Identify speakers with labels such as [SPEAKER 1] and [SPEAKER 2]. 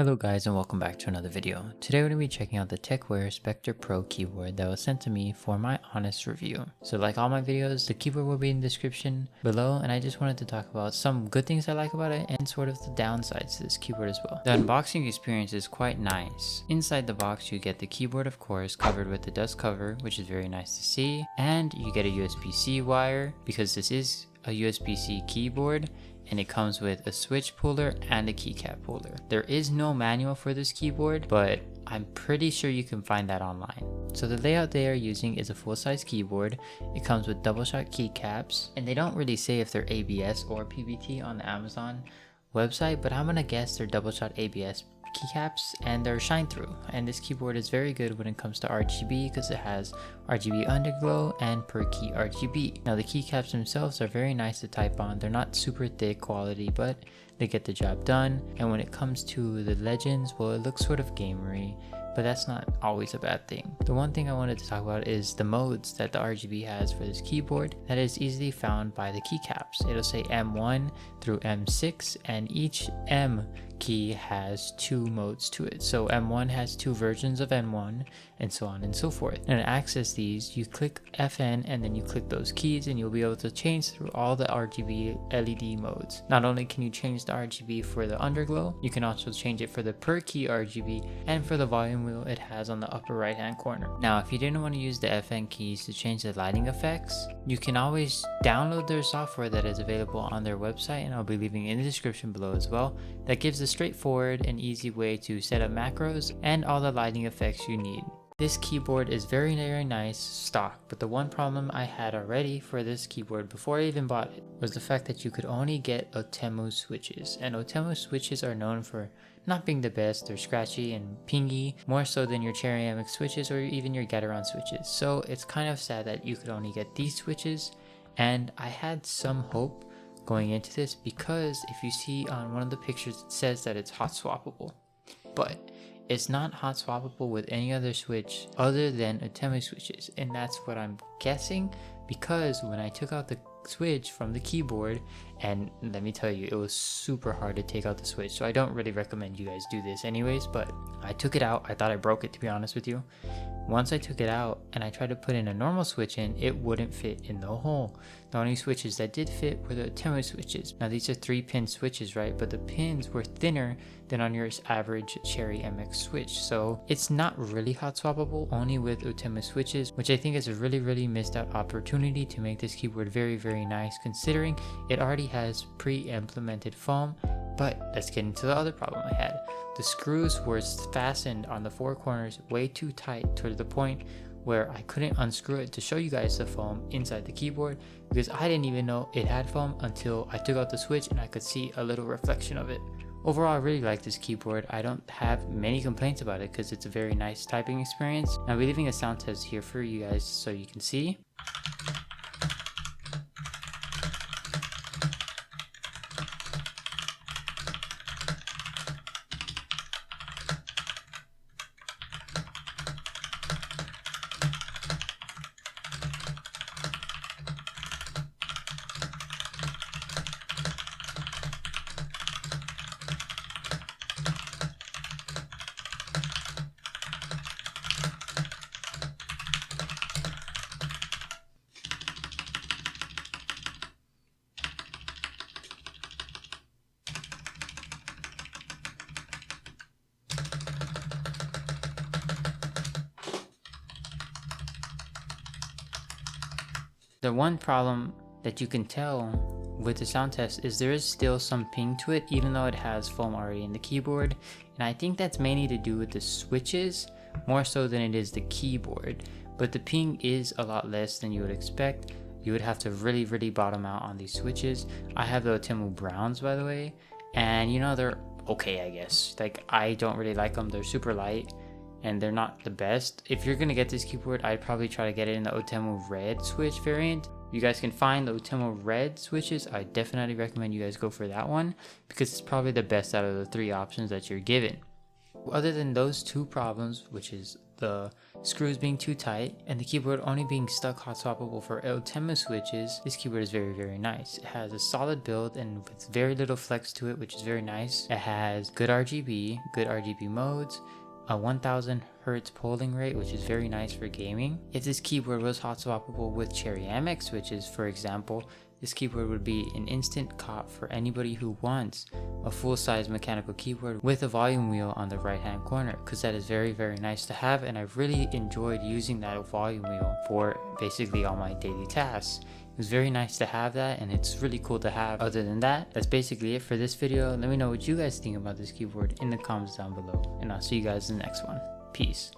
[SPEAKER 1] Hello guys and welcome back to another video. Today we're going to be checking out the Tecware Spectre Pro keyboard that was sent to me for my honest review. So like all my videos, the keyboard will be in the description below, and I just wanted to talk about some good things I like about it and sort of the downsides to this keyboard as well. The unboxing experience is quite nice. Inside the box you get the keyboard, of course, covered with the dust cover, which is very nice to see, and you get a USB-C wire because this is a USB-C keyboard, and it comes with a switch puller and a keycap holder. There is no manual for this keyboard, but I'm pretty sure you can find that online. So the layout they are using is a full-size keyboard. It comes with double shot keycaps, and they don't really say if they're ABS or PBT on the Amazon website, but I'm gonna guess they're double shot ABS keycaps, and they're shine through. And this keyboard is very good when it comes to RGB because it has RGB underglow and per key RGB. Now the keycaps themselves are very nice to type on. They're not super thick quality, but they get the job done. And when it comes to the legends, well, it looks sort of gamery, but that's not always a bad thing. The one thing I wanted to talk about is the modes that the RGB has for this keyboard that is easily found by the keycaps. It'll say M1 through M6, and each M key has two modes to it. So M1 has two versions of M1, and so on and so forth. And to access these, you click FN and then you click those keys, and you'll be able to change through all the RGB LED modes. Not only can you change the RGB for the underglow, you can also change it for the per key RGB and for the volume wheel it has on the upper right hand corner. Now if you didn't want to use the FN keys to change the lighting effects, you can always download their software that is available on their website, and I'll be leaving it in the description below as well, that gives a straightforward and easy way to set up macros and all the lighting effects you need. This keyboard is very nice stock, but the one problem I had already for this keyboard before I even bought it was the fact that you could only get Otemu switches, and Otemu switches are known for not being the best. They're scratchy and pingy, more so than your Cherry MX switches or even your Gateron switches. So it's kind of sad that you could only get these switches, and I had some hope going into this because if you see on one of the pictures it says that it's hot swappable, but it's not hot swappable with any other switch other than Otemu switches, and that's what I'm guessing because when I took out the switch from the keyboard, and let me tell you, it was super hard to take out the switch, so I don't really recommend you guys do this anyways, but I took it out. I thought I broke it, to be honest with you. Once I took it out and I tried to put in a normal switch in, it wouldn't fit in the hole. The only switches that did fit were the Tecware switches. Now these are 3-pin switches, right? But the pins were thinner than on your average Cherry MX switch. So it's not really hot swappable, only with Otemu switches, which I think is a really missed out opportunity to make this keyboard very nice, considering it already has pre-implemented foam. But let's get into the other problem I had. The screws were fastened on the four corners way too tight to the point where I couldn't unscrew it to show you guys the foam inside the keyboard, because I didn't even know it had foam until I took out the switch and I could see a little reflection of it. Overall, I really like this keyboard. I don't have many complaints about it because it's a very nice typing experience. I'll be leaving a sound test here for you guys so you can see. The one problem that you can tell with the sound test is there is still some ping to it, even though it has foam already in the keyboard, and I think that's mainly to do with the switches more so than it is the keyboard. But the ping is a lot less than you would expect. You would have to really bottom out on these switches. I have the Otemu Browns, by the way, and you know, they're okay, I guess. Like, I don't really like them. They're super light and they're not the best. If you're gonna get this keyboard, I'd probably try to get it in the Otemu Red switch variant. You guys can find the Otemu Red switches. I definitely recommend you guys go for that one because it's probably the best out of the 3 options that you're given. Other than those 2 problems, which is the screws being too tight and the keyboard only being stuck hot swappable for L10 switches, this keyboard is very nice. It has a solid build and with very little flex to it, which is very nice. It has good RGB modes, a 1000 Hz polling rate, which is very nice for gaming. If this keyboard was hot swappable with Cherry MX switches, for example, this keyboard would be an instant cop for anybody who wants a full-size mechanical keyboard with a volume wheel on the right hand corner, because that is very nice to have, and I really enjoyed using that volume wheel for basically all my daily tasks. It was very nice to have that, and it's really cool to have. Other than that, that's basically it for this video. Let me know what you guys think about this keyboard in the comments down below, and I'll see you guys in the next one. Peace.